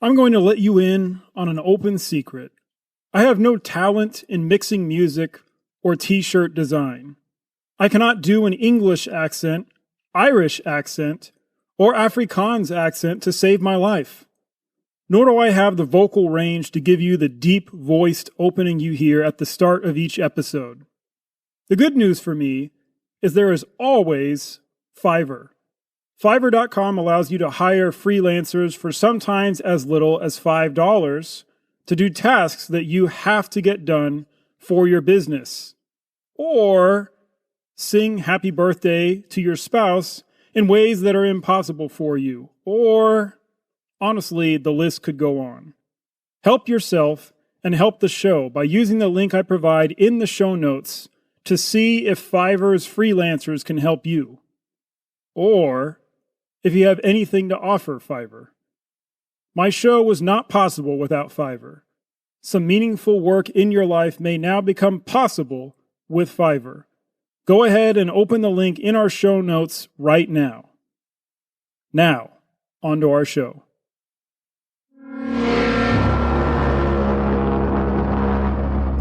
I'm going to let you in on an open secret. I have no talent in mixing music or t-shirt design. I cannot do an English accent, Irish accent, or Afrikaans accent to save my life. Nor do I have the vocal range to give you the deep-voiced opening you hear at the start of each episode. The good news for me is there is always Fiverr. Fiverr.com allows you to hire freelancers for sometimes as little as $5 to do tasks that you have to get done for your business. Or sing happy birthday to your spouse in ways that are impossible for you. Or, honestly, the list could go on. Help yourself and help the show by using the link I provide in the show notes to see if Fiverr's freelancers can help you. Or if you have anything to offer Fiverr. My show was not possible without Fiverr. Some meaningful work in your life may now become possible with Fiverr. Go ahead and open the link in our show notes right now. Now, on to our show.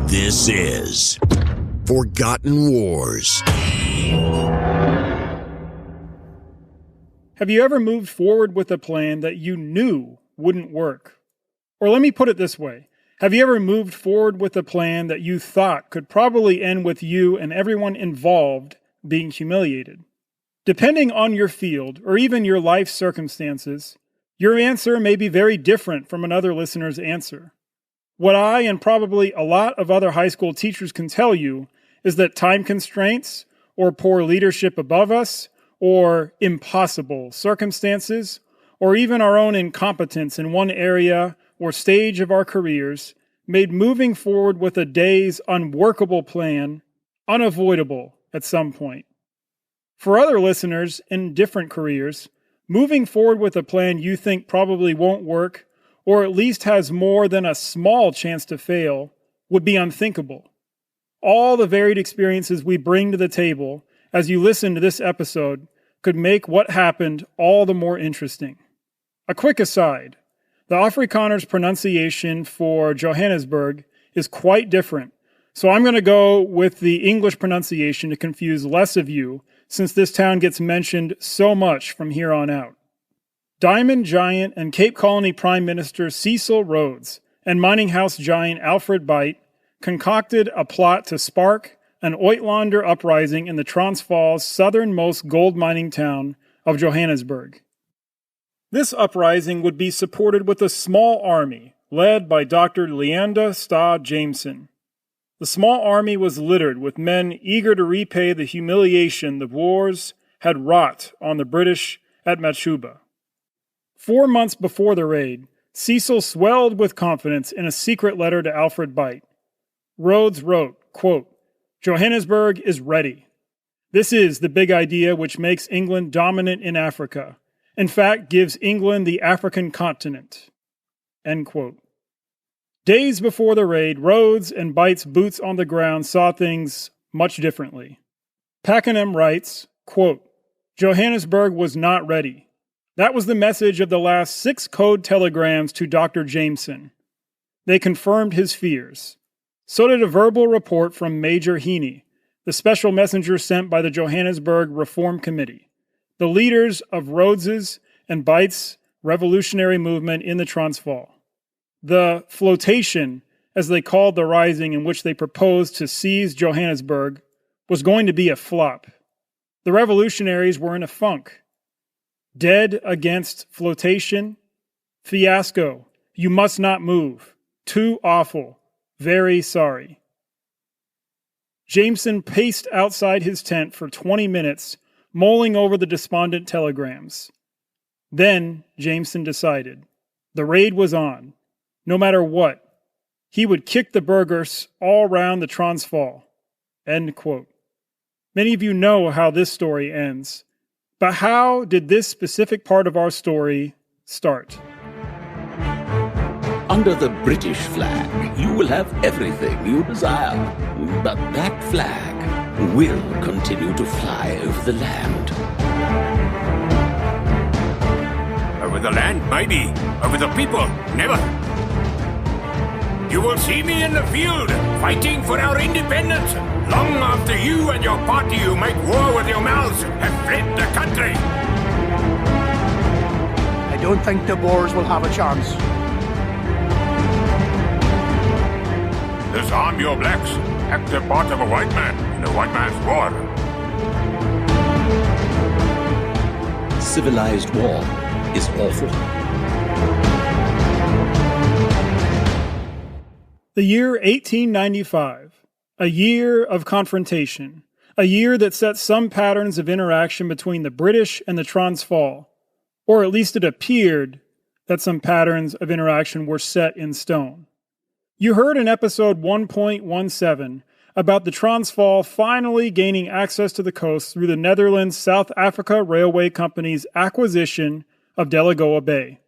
This is Forgotten Wars. Have you ever moved forward with a plan that you knew wouldn't work? Or let me put it this way. Have you ever moved forward with a plan that you thought could probably end with you and everyone involved being humiliated? Depending on your field or even your life circumstances, your answer may be very different from another listener's answer. What I and probably a lot of other high school teachers can tell you is that time constraints or poor leadership above us or impossible circumstances, or even our own incompetence in one area or stage of our careers made moving forward with a day's unworkable plan unavoidable at some point. For other listeners in different careers, moving forward with a plan you think probably won't work, or at least has more than a small chance to fail, would be unthinkable. All the varied experiences we bring to the table as you listen to this episode could make what happened all the more interesting. A quick aside, the Afrikaner's pronunciation for Johannesburg is quite different, so I'm going to go with the English pronunciation to confuse less of you, since this town gets mentioned so much from here on out. Diamond giant and Cape Colony Prime Minister Cecil Rhodes and mining house giant Wernher-Beit concocted a plot to spark an Uitlander uprising in the Transvaal's southernmost gold mining town of Johannesburg. This uprising would be supported with a small army led by Dr. Leander Starr Jameson. The small army was littered with men eager to repay the humiliation the wars had wrought on the British at Machuba. 4 months before the raid, Cecil swelled with confidence in a secret letter to Wernher-Beit. Rhodes wrote, quote, "Johannesburg is ready. This is the big idea which makes England dominant in Africa. In fact, gives England the African continent." End quote. Days before the raid, Rhodes and Beit's boots on the ground saw things much differently. Pakenham writes, quote, "Johannesburg was not ready. That was the message of the last 6 code telegrams to Dr. Jameson. They confirmed his fears. So did a verbal report from Major Heaney, the special messenger sent by the Johannesburg Reform Committee, the leaders of Rhodes's and Beit's revolutionary movement in the Transvaal. The flotation, as they called the rising in which they proposed to seize Johannesburg, was going to be a flop. The revolutionaries were in a funk. Dead against flotation. Fiasco. You must not move. Too awful. Very sorry. Jameson paced outside his tent for 20 minutes, mulling over the despondent telegrams. Then Jameson decided. The raid was on. No matter what. He would kick the burghers all round the Transvaal. End quote. Many of you know how this story ends. But how did this specific part of our story start? Under the British flag, you will have everything you desire. But that flag will continue to fly over the land. A Over the land, maybe. Over the people, never. You will see me in the field, fighting for our independence, long after you and your party who make war with your mouths have fled the country. I don't think the Boers will have a chance. Disarm your blacks. Act the part of a white man in a white man's war. Civilized war is awful. The year 1895, a year of confrontation, a year that set some patterns of interaction between the British and the Transvaal, or at least it appeared that some patterns of interaction were set in stone. You heard in episode 1.17 about the Transvaal finally gaining access to the coast through the Netherlands South Africa Railway Company's acquisition of Delagoa Bay.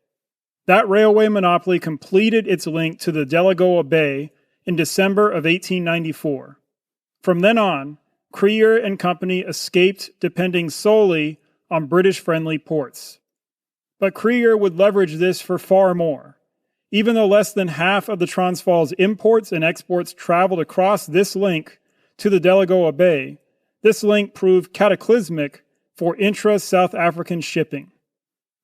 That railway monopoly completed its link to the Delagoa Bay in December of 1894. From then on, Creer and Company escaped depending solely on British-friendly ports. But Creer would leverage this for far more. Even though less than half of the Transvaal's imports and exports traveled across this link to the Delagoa Bay, this link proved cataclysmic for intra-South African shipping.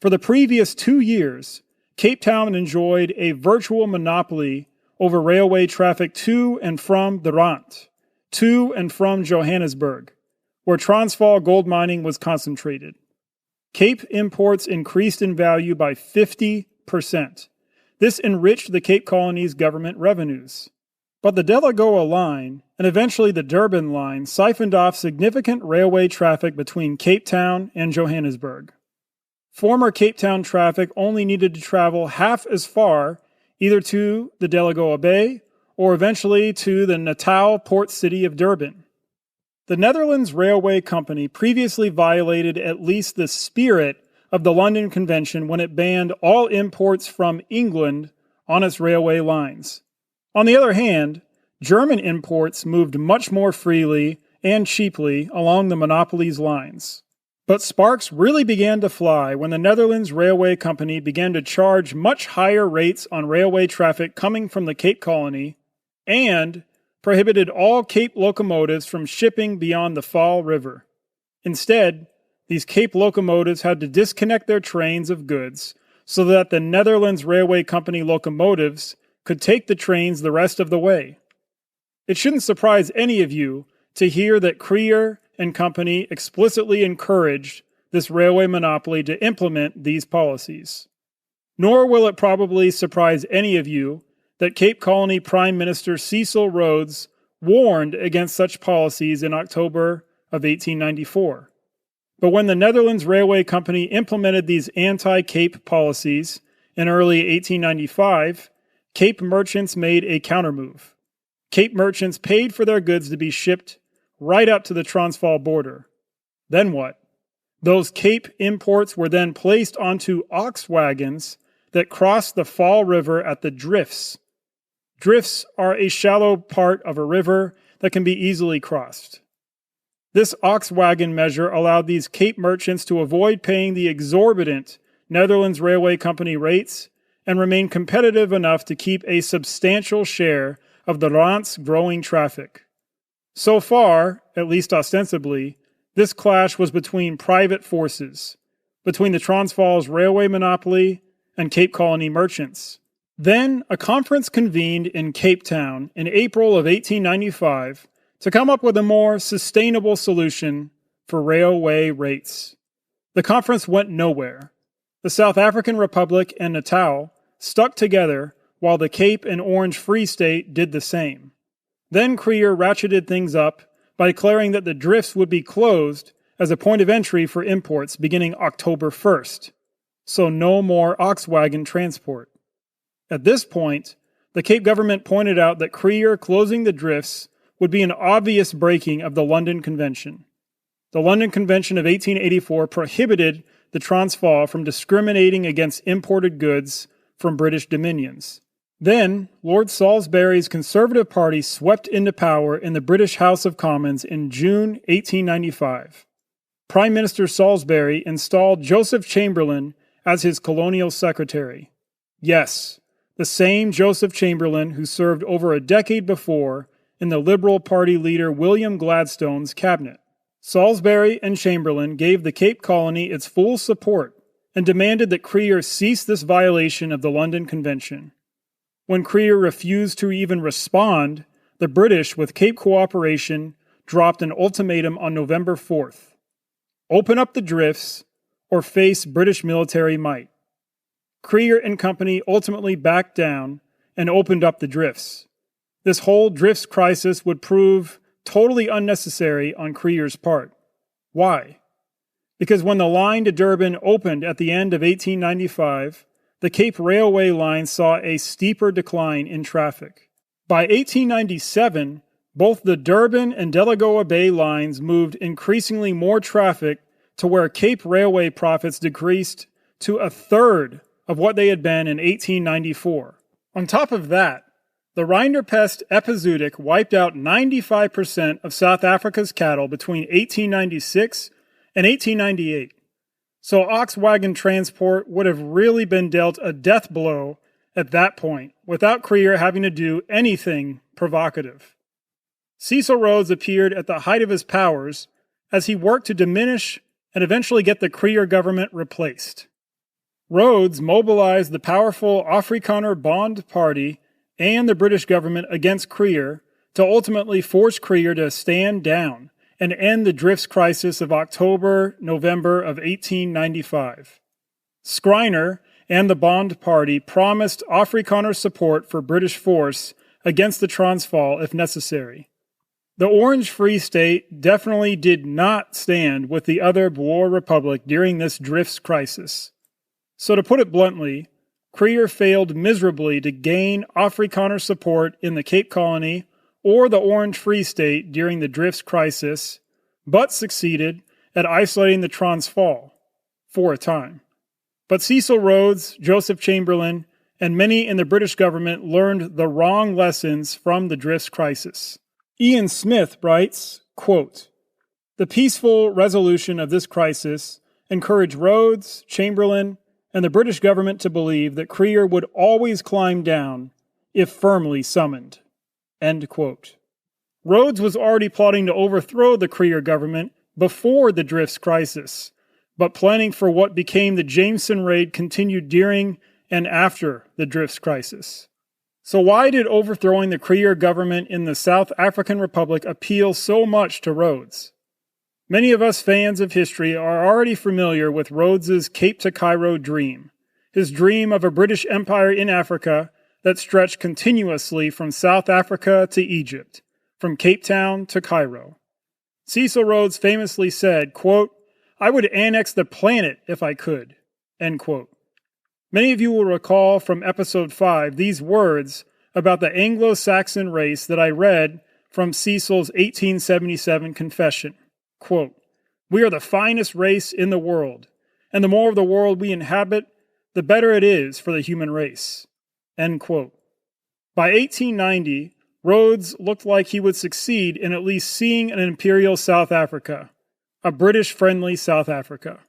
For the previous 2 years, Cape Town enjoyed a virtual monopoly over railway traffic to and from the Rand, to and from Johannesburg, where Transvaal gold mining was concentrated. Cape imports increased in value by 50%. This enriched the Cape Colony's government revenues. But the Delagoa Line, and eventually the Durban Line, siphoned off significant railway traffic between Cape Town and Johannesburg. Former Cape Town traffic only needed to travel half as far, either to the Delagoa Bay or eventually to the Natal port city of Durban. The Netherlands Railway Company previously violated at least the spirit of the London Convention when it banned all imports from England on its railway lines. On the other hand, German imports moved much more freely and cheaply along the monopoly's lines. But sparks really began to fly when the Netherlands Railway Company began to charge much higher rates on railway traffic coming from the Cape Colony and prohibited all Cape locomotives from shipping beyond the Vaal River. Instead, these Cape locomotives had to disconnect their trains of goods so that the Netherlands Railway Company locomotives could take the trains the rest of the way. It shouldn't surprise any of you to hear that Creer and Company explicitly encouraged this railway monopoly to implement these policies. Nor will it probably surprise any of you that Cape Colony Prime Minister Cecil Rhodes warned against such policies in October of 1894. But when the Netherlands Railway Company implemented these anti-Cape policies in early 1895, Cape merchants made a countermove. Cape merchants paid for their goods to be shipped right up to the Transvaal border. Then what? Those Cape imports were then placed onto ox wagons that crossed the Vaal River at the drifts. Drifts are a shallow part of a river that can be easily crossed. This ox wagon measure allowed these Cape merchants to avoid paying the exorbitant Netherlands Railway Company rates and remain competitive enough to keep a substantial share of the Rand's growing traffic. So far, at least ostensibly, this clash was between private forces, between the Transvaal's railway monopoly and Cape Colony merchants. Then, a conference convened in Cape Town in April of 1895 to come up with a more sustainable solution for railway rates. The conference went nowhere. The South African Republic and Natal stuck together while the Cape and Orange Free State did the same. Then Creer ratcheted things up by declaring that the drifts would be closed as a point of entry for imports beginning October 1st, so no more ox wagon transport. At this point, the Cape government pointed out that Creer closing the drifts would be an obvious breaking of the London Convention. The London Convention of 1884 prohibited the Transvaal from discriminating against imported goods from British dominions. Then, Lord Salisbury's Conservative Party swept into power in the British House of Commons in June 1895. Prime Minister Salisbury installed Joseph Chamberlain as his colonial secretary. Yes, the same Joseph Chamberlain who served over a decade before in the Liberal Party leader William Gladstone's cabinet. Salisbury and Chamberlain gave the Cape Colony its full support and demanded that Creer cease this violation of the London Convention. When Creer refused to even respond, the British, with Cape Cooperation, dropped an ultimatum on November 4th. Open up the drifts or face British military might. Creer and company ultimately backed down and opened up the drifts. This whole drifts crisis would prove totally unnecessary on Creer's part. Why? Because when the line to Durban opened at the end of 1895, the Cape Railway line saw a steeper decline in traffic. By 1897, both the Durban and Delagoa Bay lines moved increasingly more traffic to where Cape Railway profits decreased to a third of what they had been in 1894. On top of that, the Rinderpest epizootic wiped out 95% of South Africa's cattle between 1896 and 1898. So ox wagon transport would have really been dealt a death blow at that point, without Creer having to do anything provocative. Cecil Rhodes appeared at the height of his powers as he worked to diminish and eventually get the Creer government replaced. Rhodes mobilized the powerful Afrikaner Bond Party and the British government against Creer to ultimately force Creer to stand down and end the drifts crisis of October-November of 1895. Schreiner and the Bond Party promised Afrikaner support for British force against the Transvaal if necessary. The Orange Free State definitely did not stand with the other Boer Republic during this drifts crisis. So to put it bluntly, Creer failed miserably to gain Afrikaner support in the Cape Colony or the Orange Free State during the drifts crisis, but succeeded at isolating the Transvaal for a time. But Cecil Rhodes, Joseph Chamberlain, and many in the British government learned the wrong lessons from the drifts crisis. Ian Smith writes, quote, "The peaceful resolution of this crisis encouraged Rhodes, Chamberlain, and the British government to believe that Creer would always climb down if firmly summoned." End quote. Rhodes was already plotting to overthrow the Creer government before the drifts crisis, but planning for what became the Jameson raid continued during and after the drifts crisis. So why did overthrowing the Creer government in the South African Republic appeal so much to Rhodes? Many of us fans of history are already familiar with Rhodes's Cape to Cairo dream, his dream of a British Empire in Africa that stretched continuously from South Africa to Egypt, from Cape Town to Cairo. Cecil Rhodes famously said, quote, "I would annex the planet if I could," end quote. Many of you will recall from episode 5 these words about the Anglo-Saxon race that I read from Cecil's 1877 confession. Quote, "We are the finest race in the world, and the more of the world we inhabit, the better it is for the human race." End quote. By 1890, Rhodes looked like he would succeed in at least seeing an imperial South Africa, a British-friendly South Africa.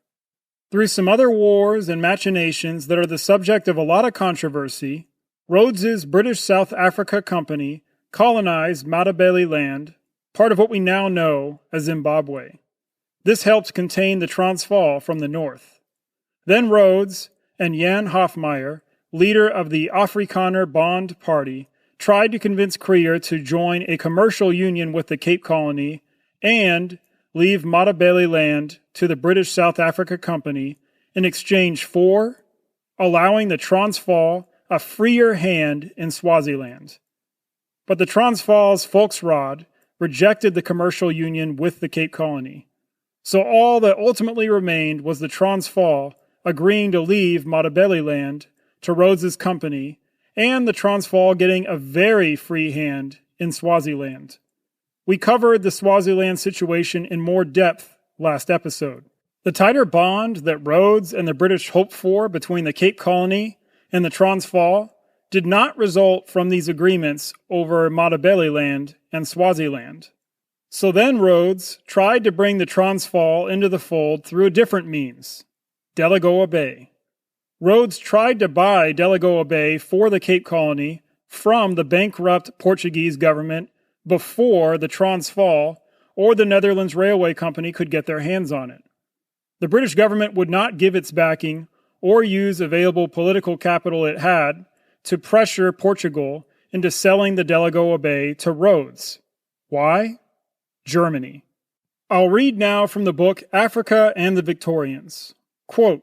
Through some other wars and machinations that are the subject of a lot of controversy, Rhodes's British South Africa Company colonized Matabele land, part of what we now know as Zimbabwe. This helped contain the Transvaal from the north. Then Rhodes and Jan Hofmeyer, leader of the Afrikaner Bond Party, tried to convince Creer to join a commercial union with the Cape Colony and leave Matabele land to the British South Africa Company in exchange for allowing the Transvaal a freer hand in Swaziland. But the Transvaal's Volksraad rejected the commercial union with the Cape Colony. So all that ultimately remained was the Transvaal agreeing to leave Matabele land to Rhodes's company, and the Transvaal getting a very free hand in Swaziland. We covered the Swaziland situation in more depth last episode. The tighter bond that Rhodes and the British hoped for between the Cape Colony and the Transvaal did not result from these agreements over Matabele land and Swaziland. So then Rhodes tried to bring the Transvaal into the fold through a different means, Delagoa Bay. Rhodes tried to buy Delagoa Bay for the Cape Colony from the bankrupt Portuguese government before the Transvaal or the Netherlands Railway Company could get their hands on it. The British government would not give its backing or use available political capital it had to pressure Portugal into selling the Delagoa Bay to Rhodes. Why? Germany. I'll read now from the book Africa and the Victorians. Quote,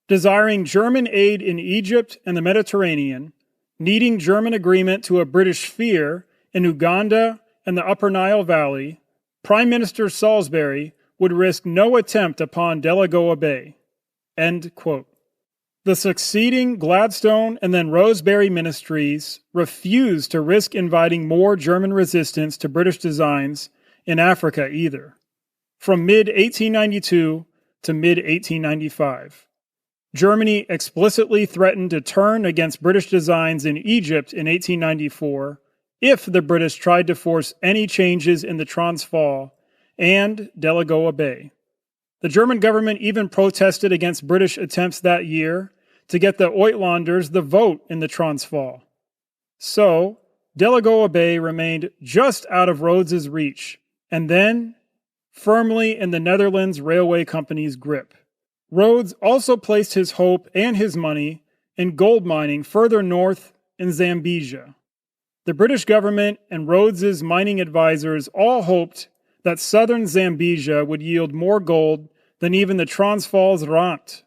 desiring German aid in Egypt and the Mediterranean, needing German agreement to a British fear in Uganda and the Upper Nile Valley, Prime Minister Salisbury would risk no attempt upon Delagoa Bay. End quote. The succeeding Gladstone and then Rosebery ministries refused to risk inviting more German resistance to British designs in Africa either. From mid-1892 to mid-1895. Germany explicitly threatened to turn against British designs in Egypt in 1894 if the British tried to force any changes in the Transvaal and Delagoa Bay. The German government even protested against British attempts that year to get the Uitlanders the vote in the Transvaal. So, Delagoa Bay remained just out of Rhodes's reach, and then firmly in the Netherlands Railway Company's grip. Rhodes also placed his hope and his money in gold mining further north in Zambezia. The British government and Rhodes's mining advisors all hoped that southern Zambezia would yield more gold than even the Transvaal's Rand.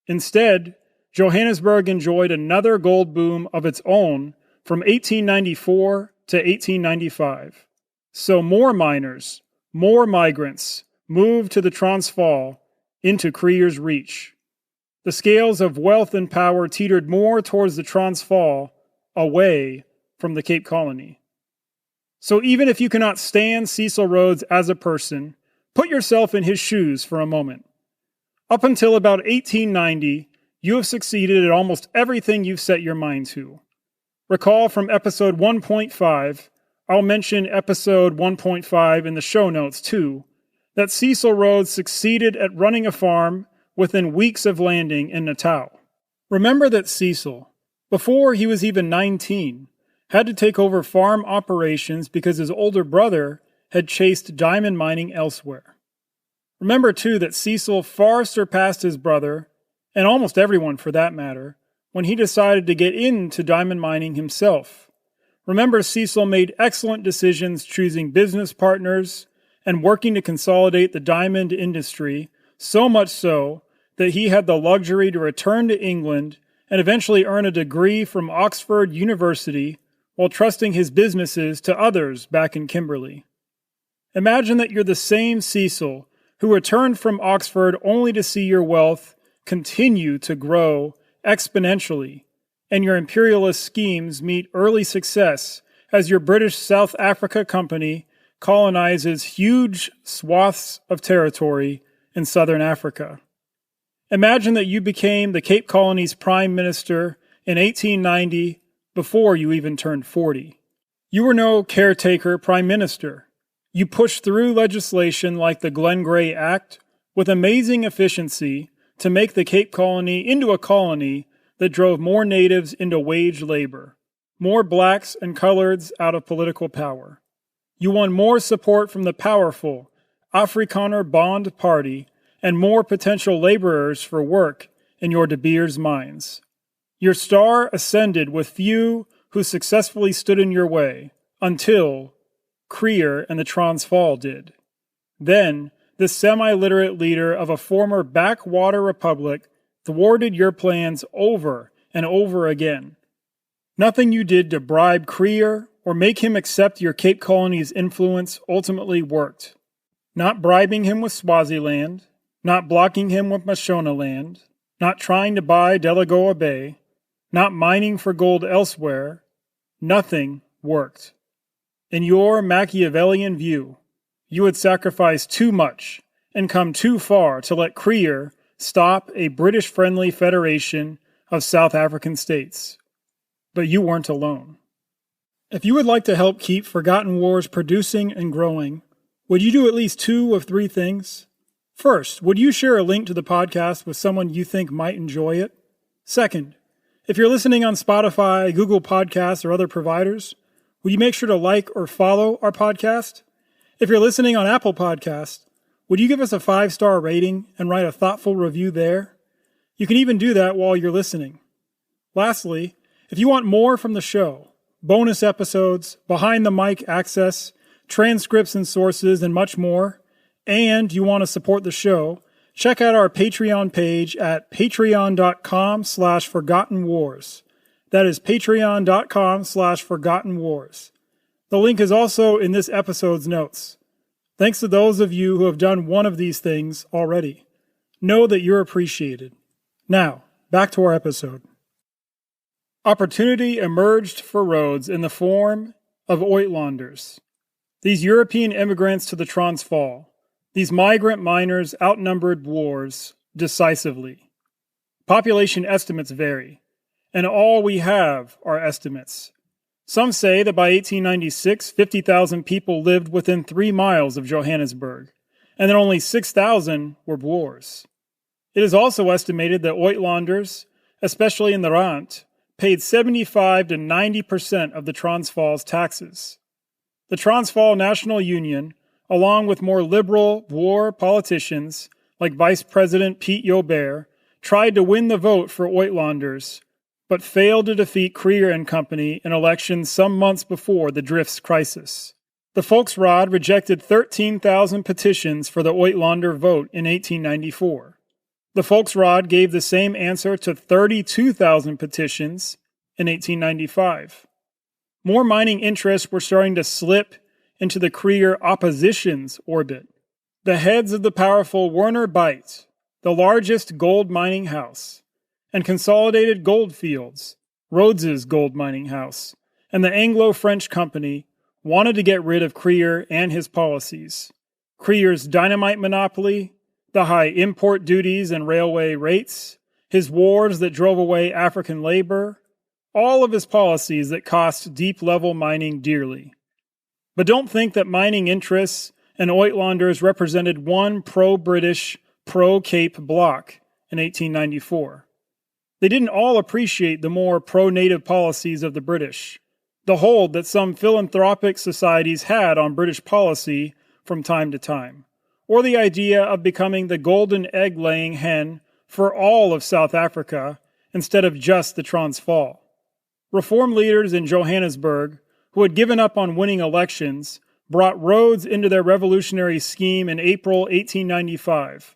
Instead, Johannesburg enjoyed another gold boom of its own from 1894 to 1895. So more miners, more migrants moved to the Transvaal into Krier's reach. The scales of wealth and power teetered more towards the Transvaal, away from the Cape Colony. So even if you cannot stand Cecil Rhodes as a person, put yourself in his shoes for a moment. Up until about 1890, you have succeeded at almost everything you've set your mind to. Recall from episode 1.5, I'll mention episode 1.5 in the show notes too, that Cecil Rhodes succeeded at running a farm within weeks of landing in Natal. Remember that Cecil, before he was even 19, had to take over farm operations because his older brother had chased diamond mining elsewhere. Remember too that Cecil far surpassed his brother, and almost everyone for that matter, when he decided to get into diamond mining himself. Remember Cecil made excellent decisions choosing business partners and working to consolidate the diamond industry, so much so that he had the luxury to return to England and eventually earn a degree from Oxford University while trusting his businesses to others back in Kimberley. Imagine that you're the same Cecil who returned from Oxford only to see your wealth continue to grow exponentially, and your imperialist schemes meet early success as your British South Africa Company colonizes huge swaths of territory in southern Africa. Imagine that you became the Cape Colony's prime minister in 1890 before you even turned 40. You were no caretaker prime minister. You pushed through legislation like the Glen Grey Act with amazing efficiency to make the Cape Colony into a colony that drove more natives into wage labor, more blacks and coloreds out of political power. You won more support from the powerful Afrikaner Bond Party and more potential laborers for work in your De Beers mines. Your star ascended with few who successfully stood in your way, until Krier and the Transvaal did. Then, the semi-literate leader of a former backwater republic thwarted your plans over and over again. Nothing you did to bribe Krier or make him accept your Cape Colony's influence ultimately worked. Not bribing him with Swaziland, not blocking him with Mashonaland, not trying to buy Delagoa Bay, not mining for gold elsewhere, nothing worked. In your Machiavellian view, you had sacrificed too much and come too far to let Krier stop a British-friendly federation of South African states. But you weren't alone. If you would like to help keep Forgotten Wars producing and growing, would you do at least 2 of 3 things? First, would you share a link to the podcast with someone you think might enjoy it? Second, if you're listening on Spotify, Google Podcasts, or other providers, will you make sure to like or follow our podcast? If you're listening on Apple Podcasts, would you give us a 5-star rating and write a thoughtful review there? You can even do that while you're listening. Lastly, if you want more from the show, bonus episodes, behind-the-mic access, transcripts and sources, and much more, and you want to support the show, check out our Patreon page at patreon.com/ForgottenWars. That is patreon.com/ForgottenWars. The link is also in this episode's notes. Thanks to those of you who have done one of these things already. Know that you're appreciated. Now, back to our episode. Opportunity emerged for Rhodes in the form of Uitlanders. These European immigrants to the Transvaal, these migrant miners outnumbered Boers decisively. Population estimates vary, and all we have are estimates. Some say that by 1896, 50,000 people lived within 3 miles of Johannesburg, and that only 6,000 were Boers. It is also estimated that Uitlanders, especially in the Rand, paid 75 to 90% of the Transvaal's taxes. The Transvaal National Union, along with more liberal Boer politicians like Vice President Piet Joubert, tried to win the vote for Uitlanders, but failed to defeat Kruger and Company in elections some months before the Drifts crisis. The Volksraad rejected 13,000 petitions for the Uitlander vote in 1894. The Volksraad gave the same answer to 32,000 petitions in 1895. More mining interests were starting to slip into the Kruger opposition's orbit. The heads of the powerful Wernher-Beit, the largest gold mining house, and Consolidated Goldfields, Rhodes's gold mining house, and the Anglo-French Company wanted to get rid of Kruger and his policies. Kruger's dynamite monopoly, the high import duties and railway rates, his wars that drove away African labor, all of his policies that cost deep-level mining dearly. But don't think that mining interests and Uitlanders represented one pro-British, pro-Cape bloc in 1894. They didn't all appreciate the more pro-native policies of the British, the hold that some philanthropic societies had on British policy from time to time, or the idea of becoming the golden egg-laying hen for all of South Africa instead of just the Transvaal. Reform leaders in Johannesburg, who had given up on winning elections, brought Rhodes into their revolutionary scheme in April 1895,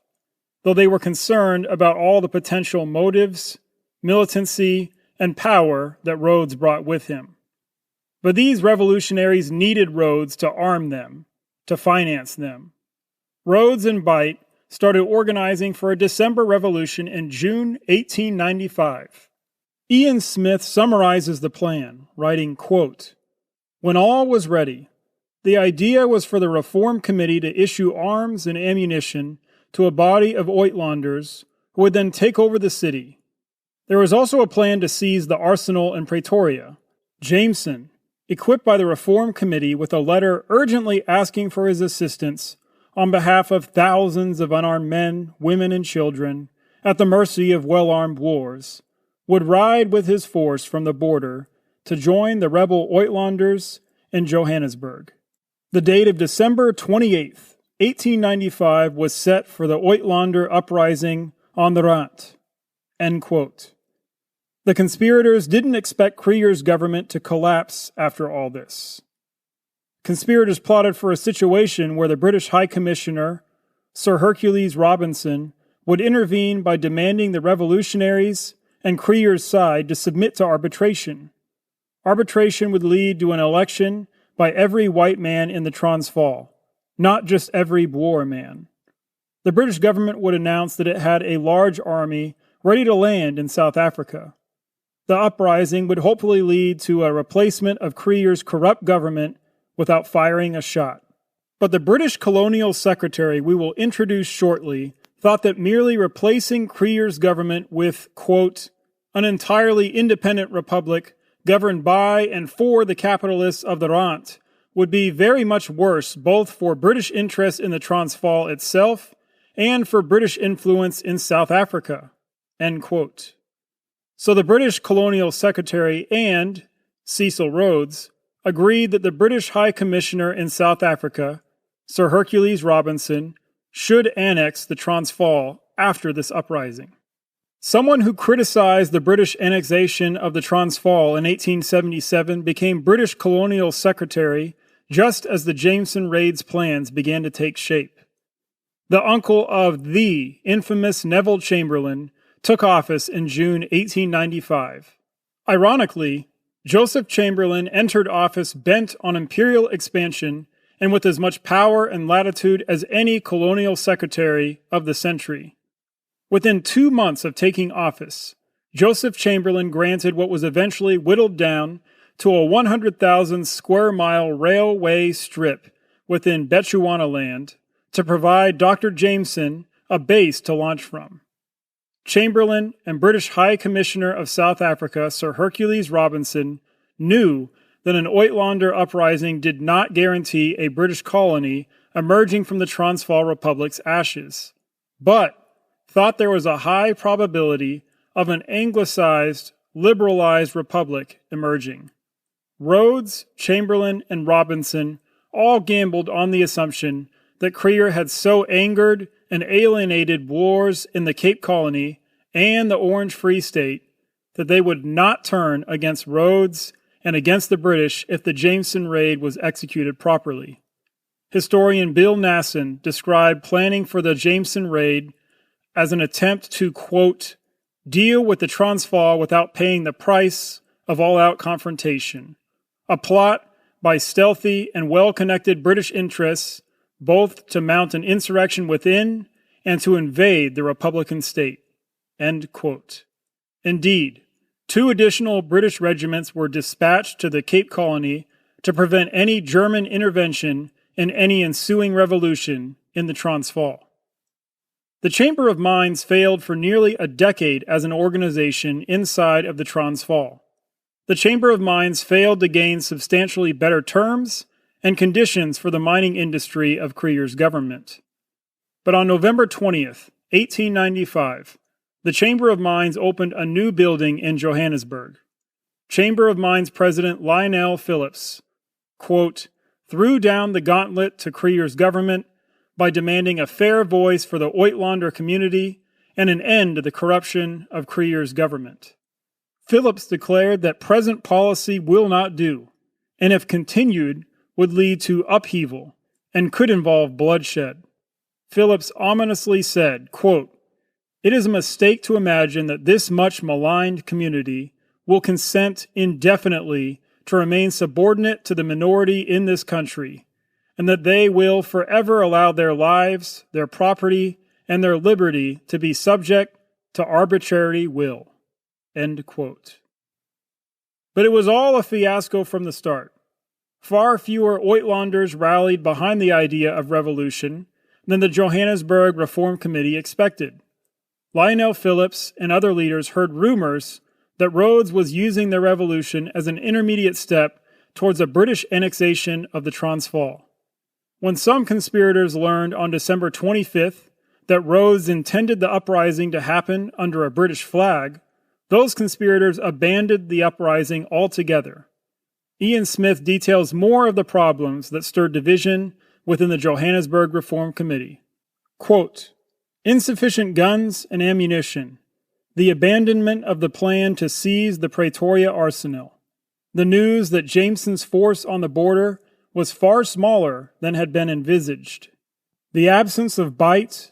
though they were concerned about all the potential motives, militancy, and power that Rhodes brought with him. But these revolutionaries needed Rhodes to arm them, to finance them. Rhodes and Beit started organizing for a December revolution in June 1895. Ian Smith summarizes the plan, writing, quote, "When all was ready, the idea was for the Reform Committee to issue arms and ammunition to a body of Uitlanders who would then take over the city. There was also a plan to seize the arsenal in Pretoria. Jameson, equipped by the Reform Committee with a letter urgently asking for his assistance on behalf of thousands of unarmed men, women, and children, at the mercy of well-armed Boers, would ride with his force from the border to join the rebel Uitlanders in Johannesburg. The date of December 28th, 1895 was set for the Uitlander uprising on the Rand." End quote. The conspirators didn't expect Kruger's government to collapse after all this. Conspirators plotted for a situation where the British High Commissioner, Sir Hercules Robinson, would intervene by demanding the revolutionaries and Kruger's side to submit to arbitration. Arbitration would lead to an election by every white man in the Transvaal, not just every Boer man. The British government would announce that it had a large army ready to land in South Africa. The uprising would hopefully lead to a replacement of Kruger's corrupt government without firing a shot. But the British colonial secretary we will introduce shortly thought that merely replacing Kruger's government with, quote, "an entirely independent republic governed by and for the capitalists of the Rand would be very much worse both for British interests in the Transvaal itself and for British influence in South Africa." End quote. So the British Colonial Secretary and Cecil Rhodes agreed that the British High Commissioner in South Africa, Sir Hercules Robinson, should annex the Transvaal after this uprising. Someone who criticized the British annexation of the Transvaal in 1877 became British Colonial Secretary just as the Jameson Raid's plans began to take shape. The uncle of the infamous Neville Chamberlain took office in June 1895. Ironically, Joseph Chamberlain entered office bent on imperial expansion and with as much power and latitude as any colonial secretary of the century. Within 2 months of taking office, Joseph Chamberlain granted what was eventually whittled down to a 100,000 square mile railway strip within Bechuanaland to provide Dr. Jameson a base to launch from. Chamberlain and British High Commissioner of South Africa, Sir Hercules Robinson, knew that an Uitlander uprising did not guarantee a British colony emerging from the Transvaal Republic's ashes, but thought there was a high probability of an anglicized, liberalized republic emerging. Rhodes, Chamberlain, and Robinson all gambled on the assumption that Kruger had so angered and alienated Boers in the Cape Colony and the Orange Free State that they would not turn against Rhodes and against the British if the Jameson raid was executed properly. Historian Bill Nasson described planning for the Jameson raid as an attempt to, quote, deal with the Transvaal without paying the price of all-out confrontation, a plot by stealthy and well-connected British interests both to mount an insurrection within and to invade the Republican state, end quote. Indeed, 2 additional British regiments were dispatched to the Cape Colony to prevent any German intervention in any ensuing revolution in the Transvaal. The Chamber of Mines failed for nearly a decade as an organization inside of the Transvaal. The Chamber of Mines failed to gain substantially better terms and conditions for the mining industry of Kruger's government. But on November 20th, 1895, the Chamber of Mines opened a new building in Johannesburg. Chamber of Mines President Lionel Phillips, quote, threw down the gauntlet to Kruger's government by demanding a fair voice for the Uitlander community and an end to the corruption of Kruger's government. Phillips declared that present policy will not do, and if continued, would lead to upheaval and could involve bloodshed. Phillips ominously said, quote, it is a mistake to imagine that this much maligned community will consent indefinitely to remain subordinate to the minority in this country, and that they will forever allow their lives, their property, and their liberty to be subject to arbitrary will. End quote. But it was all a fiasco from the start. Far fewer Uitlanders rallied behind the idea of revolution than the Johannesburg Reform Committee expected. Lionel Phillips and other leaders heard rumors that Rhodes was using the revolution as an intermediate step towards a British annexation of the Transvaal. When some conspirators learned on December 25th that Rhodes intended the uprising to happen under a British flag, those conspirators abandoned the uprising altogether. Ian Smith details more of the problems that stirred division within the Johannesburg Reform Committee. Quote, insufficient guns and ammunition, the abandonment of the plan to seize the Pretoria arsenal, the news that Jameson's force on the border was far smaller than had been envisaged, the absence of Beit,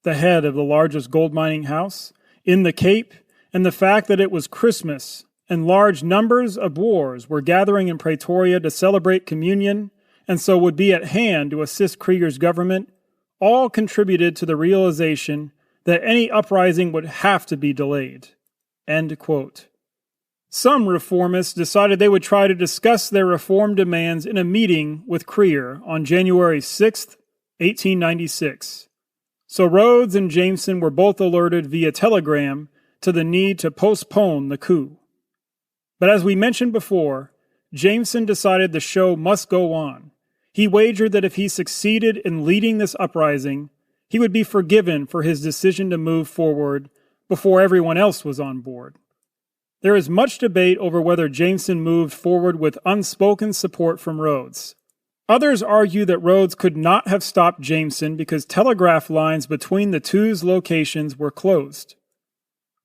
the head of the largest gold mining house, in the Cape, and the fact that it was Christmas and large numbers of Boers were gathering in Pretoria to celebrate communion and so would be at hand to assist Kruger's government, all contributed to the realization that any uprising would have to be delayed. End quote. Some reformists decided they would try to discuss their reform demands in a meeting with Kruger on January 6, 1896. So Rhodes and Jameson were both alerted via telegram to the need to postpone the coup. But as we mentioned before, Jameson decided the show must go on. He wagered that if he succeeded in leading this uprising, he would be forgiven for his decision to move forward before everyone else was on board. There is much debate over whether Jameson moved forward with unspoken support from Rhodes. Others argue that Rhodes could not have stopped Jameson because telegraph lines between the two locations were closed.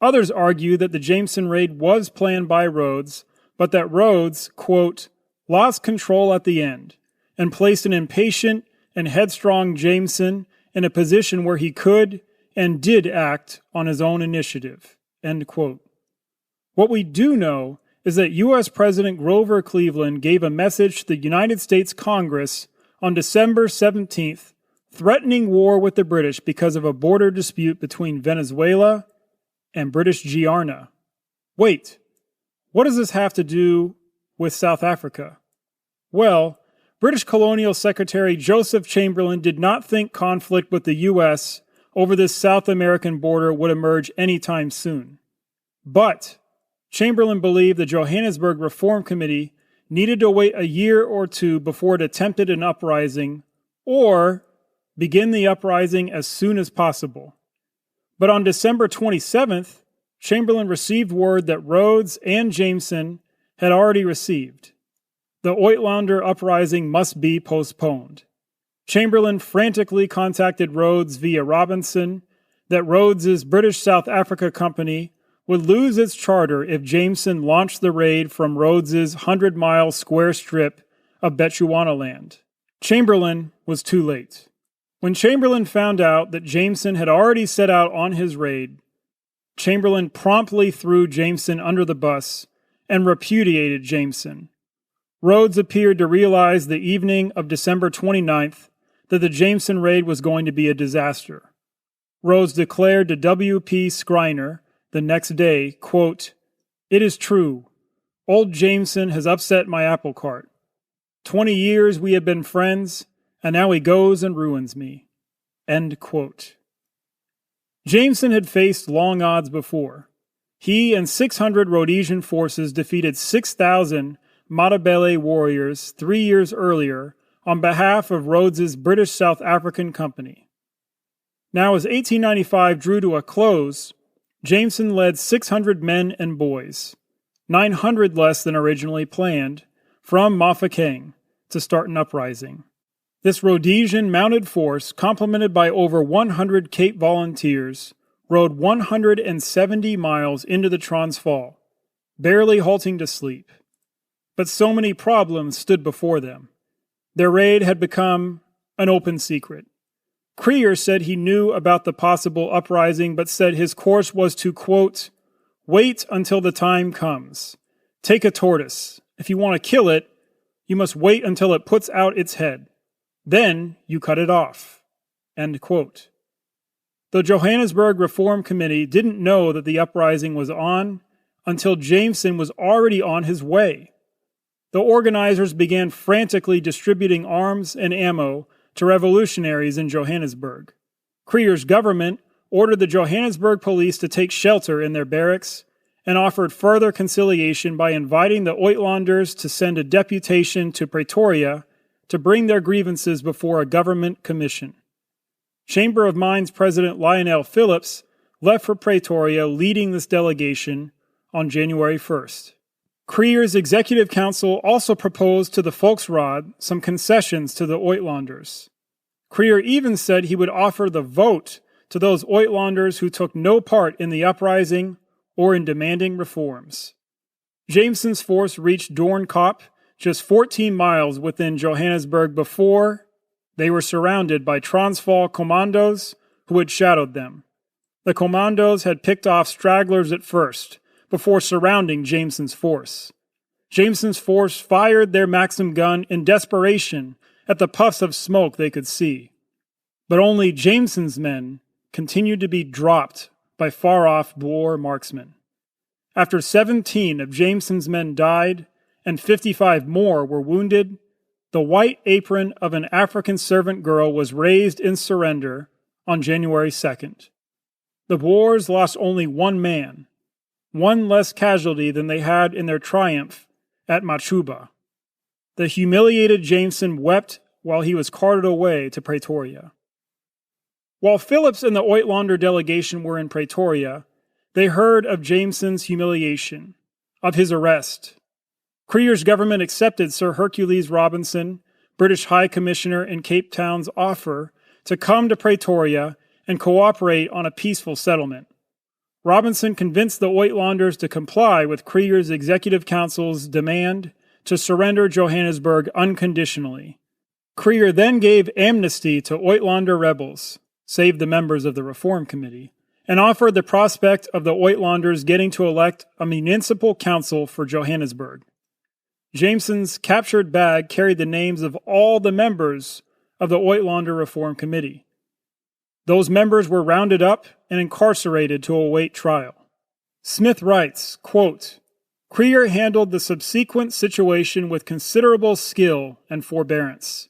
Others argue that the Jameson raid was planned by Rhodes, but that Rhodes, quote, lost control at the end and placed an impatient and headstrong Jameson in a position where he could and did act on his own initiative, end quote. What we do know is that U.S. President Grover Cleveland gave a message to the United States Congress on December 17th, threatening war with the British because of a border dispute between Venezuela and British Guiana. Wait, what does this have to do with South Africa? Well, British Colonial Secretary Joseph Chamberlain did not think conflict with the U.S. over this South American border would emerge anytime soon. But Chamberlain believed the Johannesburg Reform Committee needed to wait a year or two before it attempted an uprising, or begin the uprising as soon as possible. But on December 27th, Chamberlain received word that Rhodes and Jameson had already received. The Uitlander uprising must be postponed. Chamberlain frantically contacted Rhodes via Robinson that Rhodes's British South Africa Company would lose its charter if Jameson launched the raid from Rhodes's 100-mile square strip of Bechuanaland. Chamberlain was too late. When Chamberlain found out that Jameson had already set out on his raid, Chamberlain promptly threw Jameson under the bus and repudiated Jameson. Rhodes appeared to realize the evening of December 29th that the Jameson raid was going to be a disaster. Rhodes declared to W.P. Schreiner the next day, quote, "It is true. Old Jameson has upset my apple cart. 20 years we have been friends, and now he goes and ruins me." End quote. Jameson had faced long odds before. He and 600 Rhodesian forces defeated 6,000 Matabele warriors 3 years earlier on behalf of Rhodes's British South African Company. Now, as 1895 drew to a close, Jameson led 600 men and boys, 900 less than originally planned, from Mafeking to start an uprising. This Rhodesian mounted force, complemented by over 100 Cape volunteers, rode 170 miles into the Transvaal, barely halting to sleep. But so many problems stood before them. Their raid had become an open secret. Creer said he knew about the possible uprising, but said his course was to, quote, "Wait until the time comes. Take a tortoise. If you want to kill it, you must wait until it puts out its head. Then you cut it off." End quote. The Johannesburg Reform Committee didn't know that the uprising was on until Jameson was already on his way. The organizers began frantically distributing arms and ammo to revolutionaries in Johannesburg. Creer's government ordered the Johannesburg police to take shelter in their barracks and offered further conciliation by inviting the Uitlanders to send a deputation to Pretoria to bring their grievances before a government commission. Chamber of Mines President Lionel Phillips left for Pretoria leading this delegation on January 1st. Creer's executive council also proposed to the Volksraad some concessions to the Uitlanders. Creer even said he would offer the vote to those Uitlanders who took no part in the uprising or in demanding reforms. Jameson's force reached Doornkop, just 14 miles within Johannesburg, before they were surrounded by Transvaal commandos who had shadowed them. The commandos had picked off stragglers at first, before surrounding Jameson's force. Jameson's force fired their Maxim gun in desperation at the puffs of smoke they could see. But only Jameson's men continued to be dropped by far-off Boer marksmen. After 17 of Jameson's men died and 55 more were wounded, the white apron of an African servant girl was raised in surrender on January 2nd. The Boers lost only one man, one less casualty than they had in their triumph at Machuba. The humiliated Jameson wept while he was carted away to Pretoria. While Phillips and the Uitlander delegation were in Pretoria, they heard of Jameson's humiliation. of his arrest. Creer's government accepted Sir Hercules Robinson, British High Commissioner in Cape Town's offer to come to Pretoria and cooperate on a peaceful settlement. Robinson convinced the Uitlanders to comply with Creer's Executive Council's demand to surrender Johannesburg unconditionally. Creer then gave amnesty to Uitlander rebels, save the members of the Reform Committee, and offered the prospect of the Uitlanders getting to elect a municipal council for Johannesburg. Jameson's captured bag carried the names of all the members of the Uitlander Reform Committee. Those members were rounded up and incarcerated to await trial. Smith writes, quote, Creer handled the subsequent situation with considerable skill and forbearance.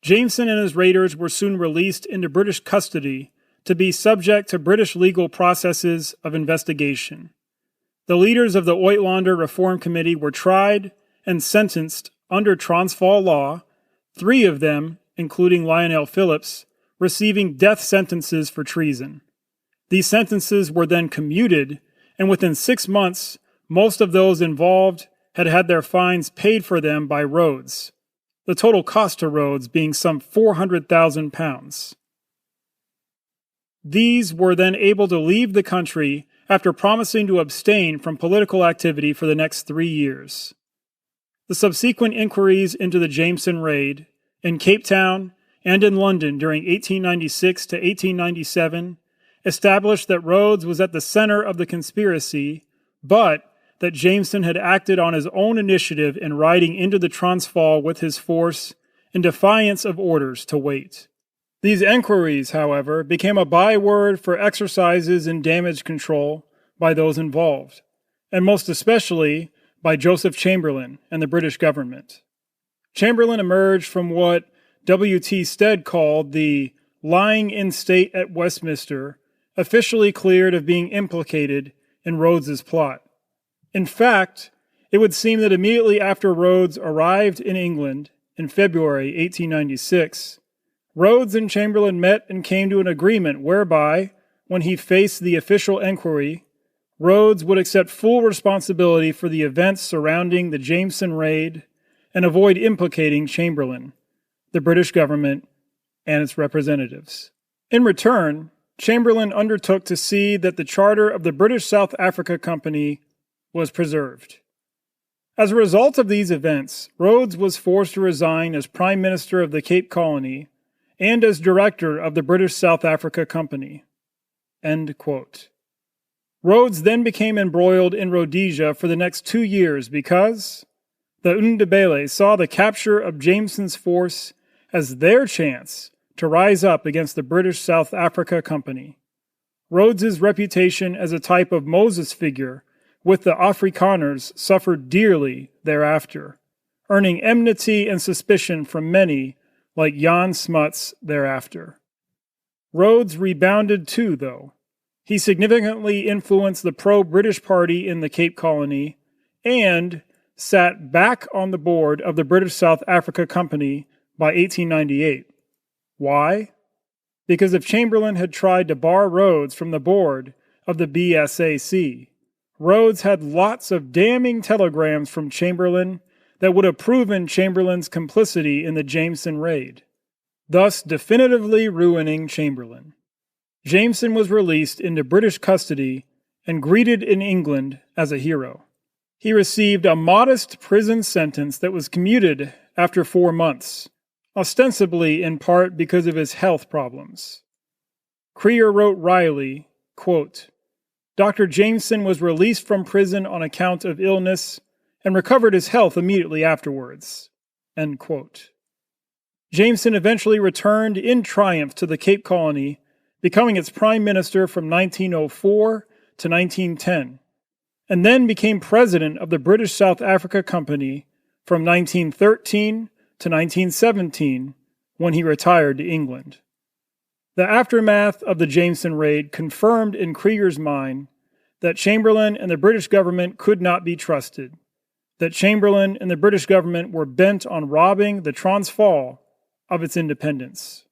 Jameson and his raiders were soon released into British custody to be subject to British legal processes of investigation. The leaders of the Uitlander Reform Committee were tried and sentenced under Transvaal law, 3 of them, including Lionel Phillips, receiving death sentences for treason. These sentences were then commuted, and within 6 months, most of those involved had had their fines paid for them by Rhodes, the total cost to Rhodes being some £400,000. These were then able to leave the country after promising to abstain from political activity for the next 3 years. The subsequent inquiries into the Jameson raid, in Cape Town and in London during 1896 to 1897, established that Rhodes was at the center of the conspiracy, but that Jameson had acted on his own initiative in riding into the Transvaal with his force in defiance of orders to wait. These enquiries, however, became a byword for exercises in damage control by those involved, and most especially by Joseph Chamberlain and the British government. Chamberlain emerged from what W.T. Stead called the lying in state at Westminster, officially cleared of being implicated in Rhodes's plot. In fact, it would seem that immediately after Rhodes arrived in England in February 1896, Rhodes and Chamberlain met and came to an agreement whereby, when he faced the official enquiry, Rhodes would accept full responsibility for the events surrounding the Jameson raid and avoid implicating Chamberlain, the British government, and its representatives. In return, Chamberlain undertook to see that the charter of the British South Africa Company was preserved. As a result of these events, Rhodes was forced to resign as Prime Minister of the Cape Colony and as Director of the British South Africa Company. End quote. Rhodes then became embroiled in Rhodesia for the next 2 years because the Ndebele saw the capture of Jameson's force as their chance to rise up against the British South Africa Company. Rhodes's reputation as a type of Moses figure with the Afrikaners suffered dearly thereafter, earning enmity and suspicion from many like Jan Smuts thereafter. Rhodes rebounded too, though. He significantly influenced the pro-British party in the Cape Colony and sat back on the board of the British South Africa Company by 1898. Why? Because if Chamberlain had tried to bar Rhodes from the board of the BSAC, Rhodes had lots of damning telegrams from Chamberlain that would have proven Chamberlain's complicity in the Jameson raid, thus definitively ruining Chamberlain. Jameson was released into British custody and greeted in England as a hero. He received a modest prison sentence that was commuted after 4 months, ostensibly in part because of his health problems. Creer wrote Riley, quote, Dr. Jameson was released from prison on account of illness and recovered his health immediately afterwards. End quote. Jameson eventually returned in triumph to the Cape Colony, becoming its prime minister from 1904 to 1910, and then became president of the British South Africa Company from 1913 to 1917, when he retired to England. The aftermath of the Jameson raid confirmed in Creer's mind that Chamberlain and the British government could not be trusted, that Chamberlain and the British government were bent on robbing the Transvaal of its independence.